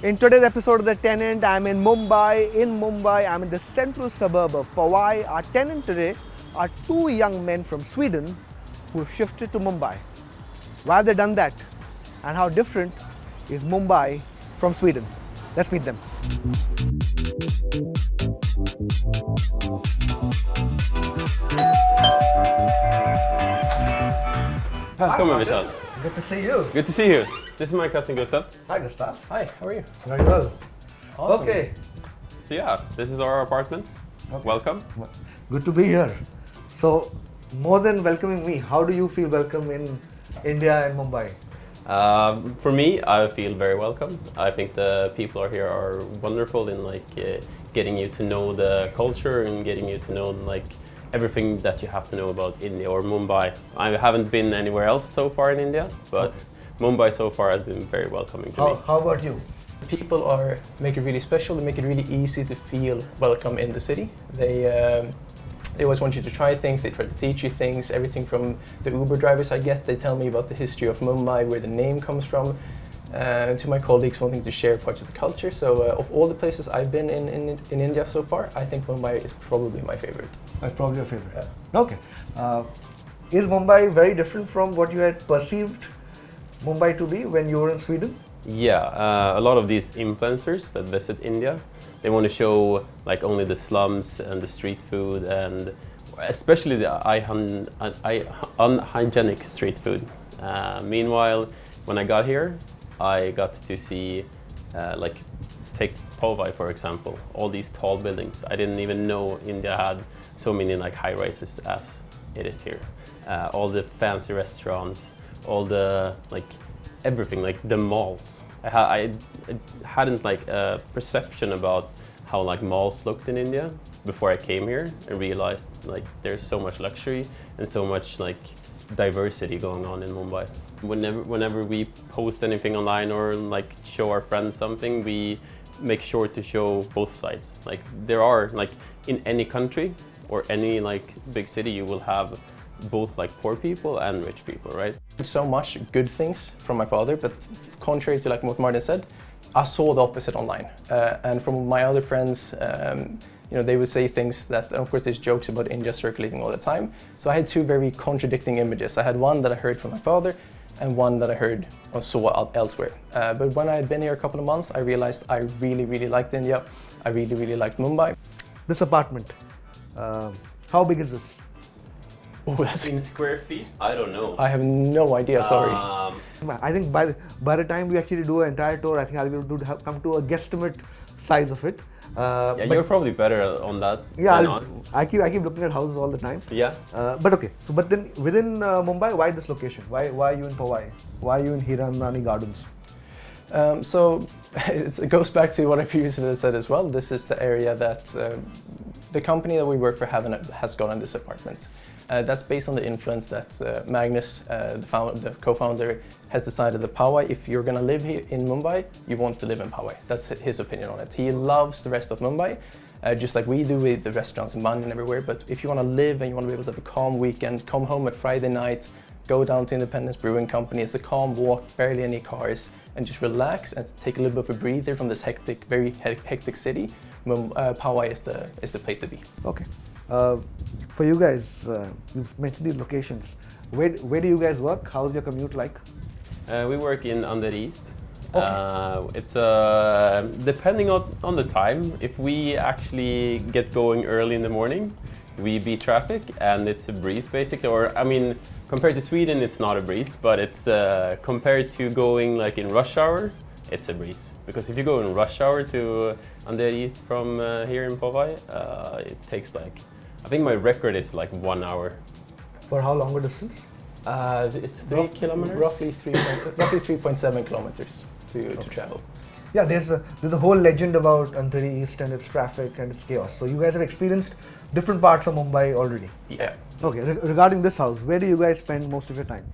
In today's episode of The Tenant, I'm in Mumbai. In Mumbai, I'm in the central suburb of Powai. Our tenant today are two young men from Sweden who have shifted to Mumbai. Why have they done that? And how different is Mumbai from Sweden? Let's meet them. Welcome, Michelle. Good to see you. Good to see you. This is my cousin Gustav. Hi, Gustav. Hi, how are you? Very well. Awesome. Okay. So yeah, this is our apartment. Okay. Welcome. Good to be here. So, more than welcoming me, how do you feel welcome in India and Mumbai? For me, I feel very welcome. I think the people here are wonderful in getting you to know the culture and getting you to know everything that you have to know about India or Mumbai. I haven't been anywhere else so far in India, but Mumbai so far has been very welcoming to me. How about you? People make it really special. They make it really easy to feel welcome in the city. They always want you to try things. They try to teach you things. Everything from the Uber drivers I get, they tell me about the history of Mumbai, where the name comes from. To my colleagues wanting to share parts of the culture. So of all the places I've been in India so far, I think Mumbai is probably my favorite. That's probably your favorite. Yeah. Okay. Is Mumbai very different from what you had perceived Mumbai to be when you were in Sweden? Yeah, a lot of these influencers that visit India, they want to show only the slums and the street food, and especially the unhygienic street food. Meanwhile, when I got here, I got to see, take Powai for example, all these tall buildings. I didn't even know India had so many high rises as it is here. All the fancy restaurants, all the everything, the malls. I hadn't a perception about how malls looked in India before I came here and realized there's so much luxury and so much diversity going on in Mumbai. Whenever we post anything online or show our friends something, we make sure to show both sides. There are in any country or any big city, you will have both poor people and rich people, right? So much good things from my father, but contrary to what Martin said, I saw the opposite online. And from my other friends, they would say things that, and of course there's jokes about India circulating all the time. So I had two very contradicting images. I had one that I heard from my father and one that I heard or saw elsewhere. But when I had been here a couple of months, I realized I really, really liked India. I really, really liked Mumbai. This apartment, how big is this? Oh, that's In square feet? I don't know. I have no idea, sorry. I think by the time we actually do an entire tour, I think I'll be able to come to a guesstimate size of it. Yeah, you're probably better on that. Yeah, than us. I keep looking at houses all the time. Yeah. But okay, but then within Mumbai, why this location? Why are you in Powai? Why are you in Hiranani Gardens? So it goes back to what I previously said as well. This is the area that the company that we work for has gotten this apartment. That's based on the influence that Magnus, the co-founder, has decided that Powai, if you're going to live here in Mumbai, you want to live in Powai. That's his opinion on it. He loves the rest of Mumbai, just like we do with the restaurants in London and everywhere. But if you want to live and you want to be able to have a calm weekend, come home at Friday night, go down to Independence Brewing Company. It's a calm walk, barely any cars, and just relax and take a little bit of a breather from this very hectic city. Powai is the place to be. Okay. For you guys, you've mentioned these locations. Where do you guys work? How's your commute like? We work in Under East. Okay. It's depending on the time. If we actually get going early in the morning, we beat traffic and it's a breeze basically. Or I mean, compared to Sweden, it's not a breeze, but it's compared to going in rush hour, it's a breeze. Because if you go in rush hour to Under East from here in Powai, it takes I think my record is 1 hour. For how long a distance? It's 3 kilometers? Roughly 3.7 kilometers to travel. Yeah, there's a whole legend about Andheri East and its traffic and its chaos. So you guys have experienced different parts of Mumbai already. Yeah. Okay, regarding this house, where do you guys spend most of your time?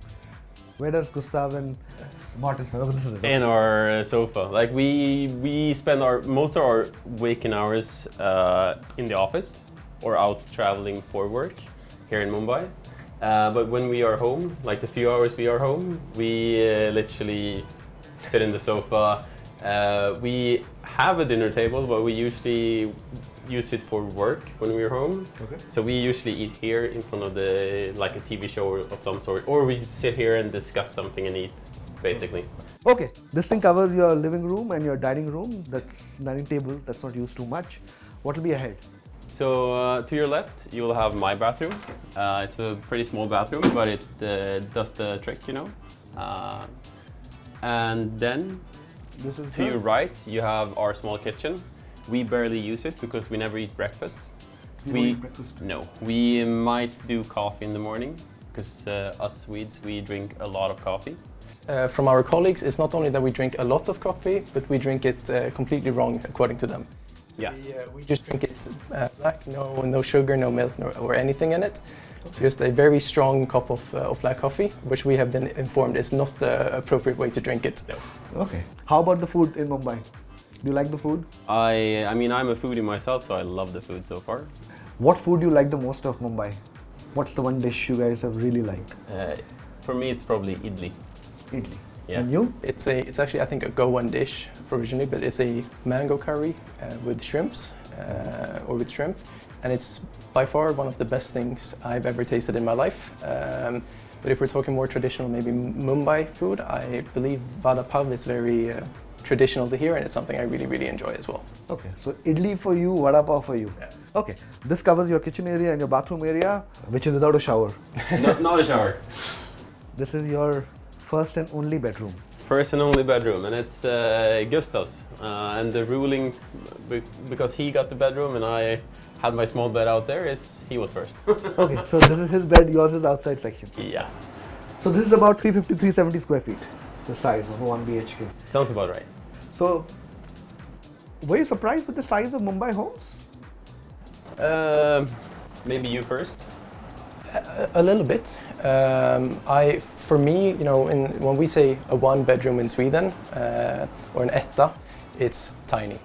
Where does Gustav and Martin spend? Oh, this is it. In our sofa. We spend most of our waking hours in the office or out traveling for work here in Mumbai. But when we are home, the few hours we are home, we literally sit in the sofa, We have a dinner table, but we usually use it for work when we're home. Okay. So we usually eat here in front of like a TV show of some sort, or we sit here and discuss something and eat, basically. Okay, this thing covers your living room and your dining room. That's dining table. That's not used too much. What will be ahead? So to your left, you will have my bathroom. It's a pretty small bathroom, but it does the trick, you know. And then This is to your right, you have our small kitchen. We barely use it because we never eat breakfast. You don't eat breakfast? No, we might do coffee in the morning because us Swedes, we drink a lot of coffee. From our colleagues, it's not only that we drink a lot of coffee, but we drink it completely wrong according to them. Yeah. We just drink it black, no sugar, no milk, or anything in it. Just a very strong cup of black coffee, which we have been informed is not the appropriate way to drink it. No. Okay. How about the food in Mumbai? Do you like the food? I mean, I'm a foodie myself, so I love the food so far. What food do you like the most of Mumbai? What's the one dish you guys have really liked? For me, it's probably idli. Idli. Yeah. And you? It's actually, I think, a Goan dish originally, but it's a mango curry with shrimps or with shrimp, and it's by far one of the best things I've ever tasted in my life. But if we're talking more traditional, maybe Mumbai food, I believe vada pav is very traditional to here, and it's something I really, really enjoy as well. Okay, so idli for you, vada pav for you. Yeah. Okay, this covers your kitchen area and your bathroom area, which is without a shower. Not a shower. This is your first and only bedroom. First and only bedroom, and it's Gustav's. And the ruling, because he got the bedroom and I had my small bed out there, is he was first. Okay, so this is his bed, yours is the outside section. Yeah, So this is about 350, 370 square feet, the size of a 1 BHK. sounds about right. So, were you surprised with the size of Mumbai homes? Maybe you first. A little bit. For me, when we say a one bedroom in Sweden or an etta, it's tiny.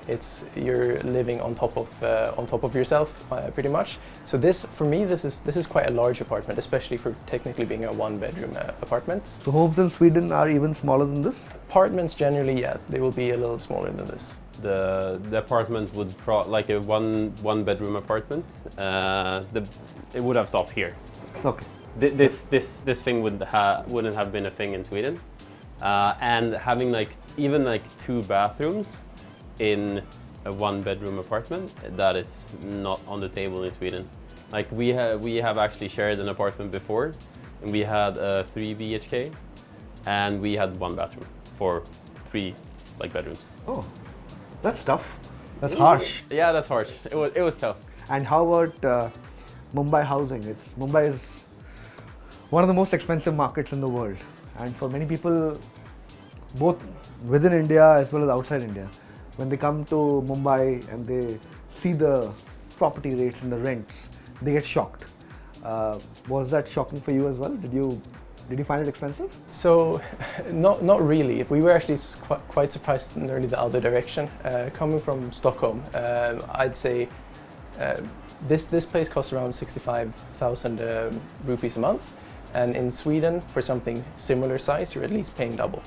You're living on top of yourself, pretty much. So for me, this is quite a large apartment, especially for technically being a one bedroom apartment. So homes in Sweden are even smaller than this? Apartments generally, yeah, they will be a little smaller than this. The apartment would like a one bedroom apartment. It would have stopped here. Okay. This thing wouldn't have been a thing in Sweden, and having even 2 bathrooms in a 1 bedroom apartment, that is not on the table in Sweden. Like we have actually shared an apartment before, and we had a 3 BHK, and we had 1 bathroom for 3 bedrooms. Oh, that's tough. That's harsh. Yeah, that's harsh. It was tough. And how about Mumbai housing? Mumbai is one of the most expensive markets in the world, and for many people, both within India as well as outside India, when they come to Mumbai and they see the property rates and the rents, they get shocked. Was that shocking for you as well? Did you find it expensive? So, not really. We were actually quite surprised nearly the other direction. Coming from Stockholm, I'd say this place costs around 65,000 rupees a month. And in Sweden, for something similar size, you're at least paying double,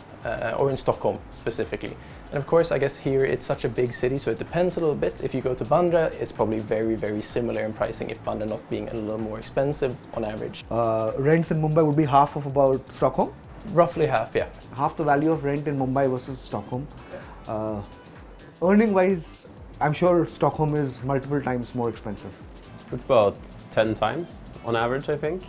or in Stockholm specifically. And of course, I guess here it's such a big city, so it depends a little bit. If you go to Bandra, it's probably very, very similar in pricing, if Bandra not being a little more expensive on average. Rents in Mumbai would be half of about Stockholm? Roughly half, yeah. Half the value of rent in Mumbai versus Stockholm. Earning-wise, I'm sure Stockholm is multiple times more expensive. It's about 10 times on average, I think.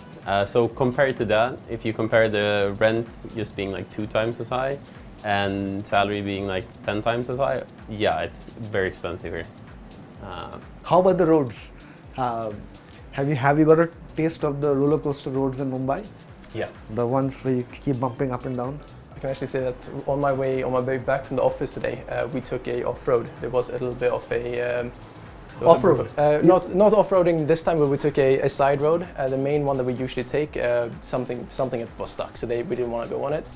So compared to that, if you compare the rent just being 2 times as high and salary being 10 times as high, yeah, it's very expensive here. How about the roads? Have you got a taste of the roller coaster roads in Mumbai? Yeah. The ones where you keep bumping up and down? I can actually say that on my way back from the office today, we took a off-road. There was a little bit of a off-road? Not off-roading this time, but we took a side road. The main one that we usually take, something was stuck, so we didn't want to go on it.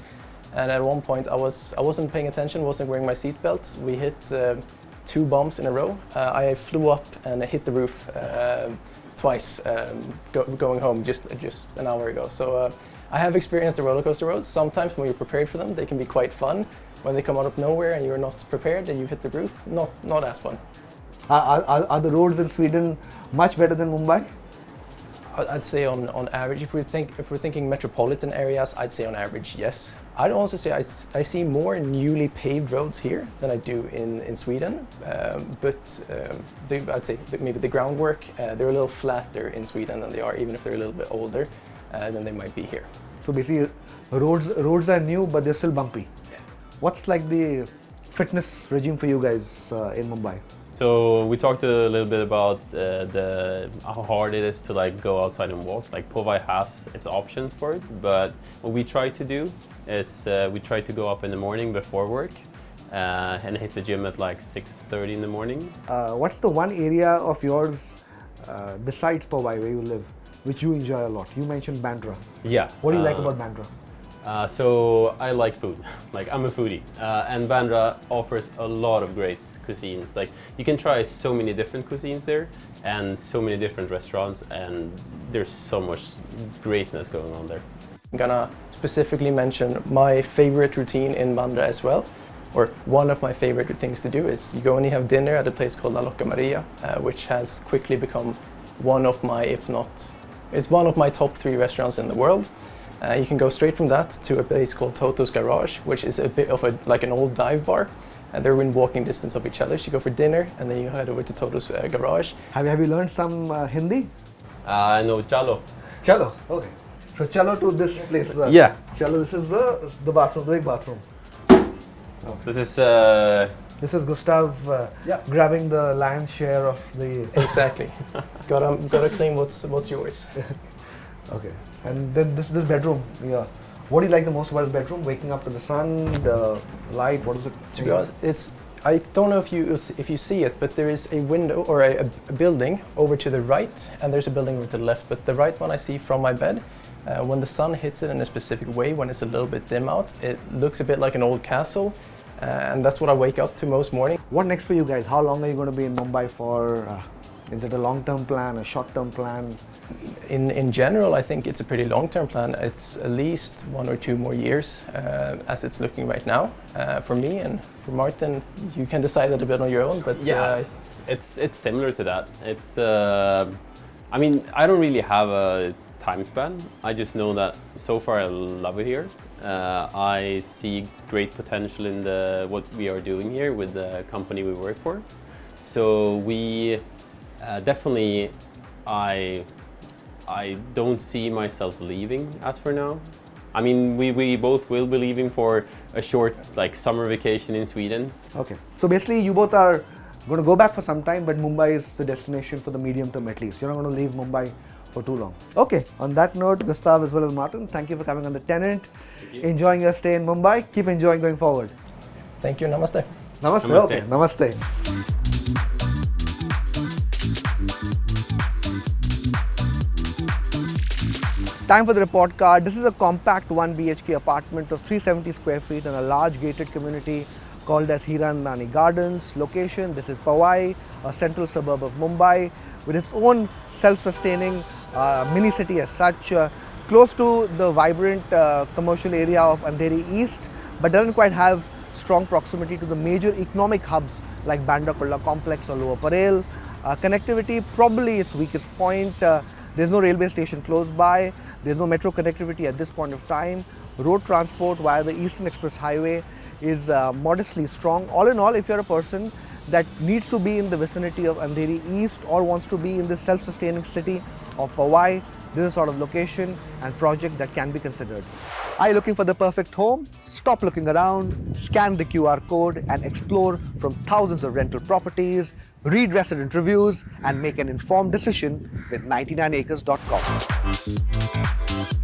And at one point, I wasn't paying attention, wasn't wearing my seatbelt. We hit 2 bumps in a row. I flew up and hit the roof twice going home just an hour ago. So I have experienced the roller coaster roads. Sometimes when you're prepared for them, they can be quite fun. when they come out of nowhere and you're not prepared and you hit the roof, not as fun. Are the roads in Sweden much better than Mumbai? I'd say on average, if we're thinking metropolitan areas, I'd say on average yes. I'd also say I see more newly paved roads here than I do in Sweden, I'd say maybe the groundwork, they're a little flatter in Sweden than they are, even if they're a little bit older than they might be here. So basically, roads are new, but they're still bumpy. Yeah. What's like the fitness regime for you guys in Mumbai? So we talked a little bit about how hard it is to like go outside and walk. Like Powai has its options for it, but what we try to do is we try to go up in the morning before work and hit the gym at like 6:30 in the morning. What's the one area of yours besides Powai where you live, which you enjoy a lot? You mentioned Bandra. Yeah. What do you like about Bandra? So I like food. Like I'm a foodie, and Bandra offers a lot of great cuisines. Like you can try so many different cuisines there, and so many different restaurants, and there's so much greatness going on there. I'm gonna specifically mention my favorite routine in Bandra as well, or one of my favorite things to do is you go and you have dinner at a place called La Loca Maria, which has quickly become one of my, it's one of my top 3 restaurants in the world. You can go straight from that to a place called Toto's Garage, which is a bit of like an old dive bar. They're within walking distance of each other. So you go for dinner and then you head over to Toto's Garage. Have you learned some Hindi? No, chalo. Chalo. Okay. So chalo to this place. Yeah. Chalo, this is the bathroom, the big bathroom. Okay. This is Gustav grabbing the lion's share of the. Exactly. gotta claim what's yours. Okay. And then this bedroom. Yeah. What do you like the most about this bedroom? Waking up to the sun, the light. What is it? To be honest, I don't know if you see it, but there is a window or a building over to the right, and there's a building over to the left. But the right one I see from my bed. When the sun hits it in a specific way, when it's a little bit dim out, it looks a bit like an old castle, and that's what I wake up to most morning. What next for you guys? How long are you going to be in Mumbai for? Is it a long-term plan, a short-term plan? In general, I think it's a pretty long-term plan. It's at least 1 or 2 more years as it's looking right now. For me and for Martin, you can decide that a bit on your own. But yeah, it's similar to that. It's I mean, I don't really have a time span. I just know that so far I love it here. I see great potential in what we are doing here with the company we work for. So we definitely, I don't see myself leaving as for now. I mean, we both will be leaving for a short like summer vacation in Sweden. Okay. So basically you both are going to go back for some time, but Mumbai is the destination for the medium term at least. You're not going to leave Mumbai for too long. Okay, on that note, Gustav as well as Martin, thank you for coming on The Tenant. Enjoying your stay in Mumbai. Keep enjoying going forward. Thank you. Namaste. Namaste. Namaste. Okay, namaste. Time for the report card. This is a compact 1 BHK apartment of 370 square feet in a large gated community called as Hiranandani Gardens. Location, this is Powai, a central suburb of Mumbai with its own self-sustaining mini city as such, close to the vibrant commercial area of Andheri East, but doesn't quite have strong proximity to the major economic hubs like Bandra Kurla Complex or Lower Parel. Connectivity, probably its weakest point. There's no railway station close by. There's no metro connectivity at this point of time. Road transport via the Eastern Express Highway is modestly strong. All in all, if you're a person that needs to be in the vicinity of Andheri East or wants to be in the self-sustaining city of Powai, this is a sort of location and project that can be considered. Are you looking for the perfect home? Stop looking around, scan the QR code and explore from thousands of rental properties, read resident reviews and make an informed decision with 99acres.com.